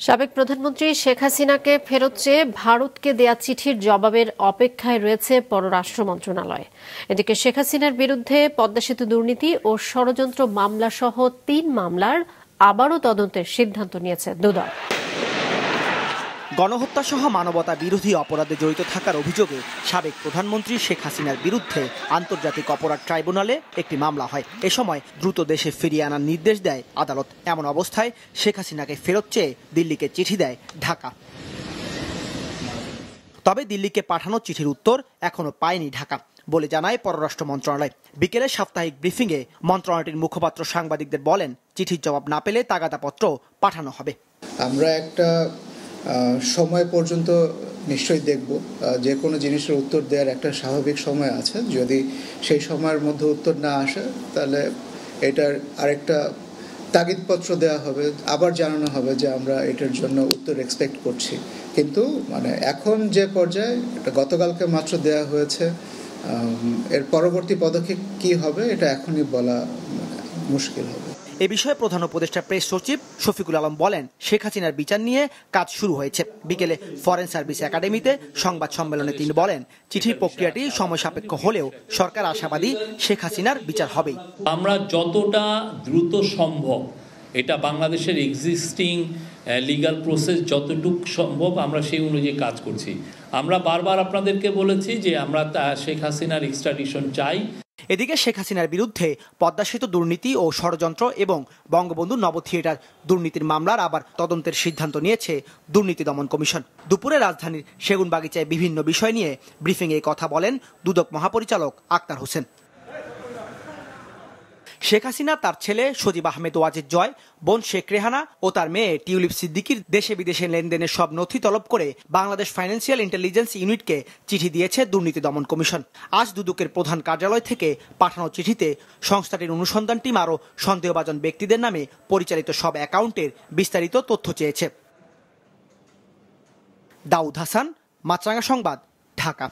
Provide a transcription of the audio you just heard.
সাবেক প্রধানমন্ত্রী শেখ হাসিনাকে ফেরত চেয়ে ভারতকে দেয়া চিঠির জবাবের অপেক্ষায় রয়েছে পররাষ্ট্র মন্ত্রণালয়। এদিকে শেখ হাসিনার বিরুদ্ধে পদ্মা সেতু দুর্নীতি ও ষড়যন্ত্র মামলা সহ ৩ মামলার আবারও তদন্তের সিদ্ধান্ত নিয়েছে দুদক। গণহত্যা সহ মানবতা বিরোধী অপরাধে জড়িত থাকার অভিযোগে সাবেক প্রধানমন্ত্রী শেখ হাসিনার বিরুদ্ধে আন্তর্জাতিক অপরাধ ট্রাইব্যুনালে একটি মামলা হয়। এ সময় দ্রুত দেশে ফিরিয়ে আনার নির্দেশ দেয় আদালত। এমন অবস্থায় শেখ হাসিনাকে ফেরত চেয়ে দিল্লিকে চিঠি দেয় ঢাকা। তবে দিল্লিকে পাঠানো চিঠির উত্তর এখনো পায়নি ঢাকা বলে জানায় পররাষ্ট্র মন্ত্রণালয়। বিকেলে সাপ্তাহিক ব্রিফিংয়ে মন্ত্রণালয়টির মুখপাত্র সাংবাদিকদের বলেন, চিঠির জবাব না পেলে তাগাদাপত্র পাঠানো হবে। আমরা একটা সময় পর্যন্ত নিশ্চয়ই দেখব, যে কোনো জিনিসের উত্তর দেওয়ার একটা স্বাভাবিক সময় আছে। যদি সেই সময়ের মধ্যে উত্তর না আসে তাহলে এটার আরেকটা তাগিদপত্র দেওয়া হবে, আবার জানানো হবে যে আমরা এটার জন্য উত্তর এক্সপেক্ট করছি। কিন্তু এখন যে পর্যায়ে এটা গতকালকে মাত্র দেওয়া হয়েছে, এর পরবর্তী পদক্ষেপ কি হবে এটা এখনই বলা মুশকিল হবে। এ বিষয়ে প্রধান উপদেষ্টা প্রেস সচিব শফিকুল আলম বলেন, শেখ হাসিনার বিচার নিয়ে কাজ শুরু হয়েছে। বিকেলে ফরেন সার্ভিস একাডেমিতে সংবাদ সম্মেলনে তিনি বলেন, চিঠির প্রক্রিয়াটি সময় সাপেক্ষ হলেও সরকার আশাবাদী শেখ হাসিনার বিচার হবেই। আমরা যতটা দ্রুত সম্ভব, এটা বাংলাদেশের এক্সিস্টিং লিগ্যাল প্রসেস যতটুকু সম্ভব আমরা সেই অনুযায়ী কাজ করছি। আমরা বারবার আপনাদেরকে বলেছি যে আমরা শেখ হাসিনার এক্সট্রাডিশন চাই। এদিকে শেখ হাসিনার বিরুদ্ধে পদ্মা সেতু দুর্নীতি ও ষড়যন্ত্র এবং বঙ্গবন্ধু নব থিয়েটার দুর্নীতির মামলার আবার তদন্তের সিদ্ধান্ত নিয়েছে দুর্নীতি দমন কমিশন। দুপুরে রাজধানীর সেগুনবাগিচায় বিভিন্ন বিষয় নিয়ে ব্রিফিংয়ে কথা বলেন দুদক মহাপরিচালক আক্তার হোসেন। শেখ হাসিনা, তার ছেলে সজীব আহমেদ ওয়াজেদ জয়, বোন শেখ রেহানা ও তার মেয়ে টিউলিপ সিদ্দিকির দেশে বিদেশে লেনদেনের সব নথি তলব করে বাংলাদেশ ফাইন্যান্সিয়াল ইন্টেলিজেন্স ইউনিটকে চিঠি দিয়েছে দুর্নীতি দমন কমিশন। আজ দুদকের প্রধান কার্যালয় থেকে পাঠানো চিঠিতে সংস্থাটির অনুসন্ধান টিম আরও সন্দেহভাজন ব্যক্তিদের নামে পরিচালিত সব অ্যাকাউন্টের বিস্তারিত তথ্য চেয়েছে। দাউদ হাসান, মাছরাঙা সংবাদ, ঢাকা।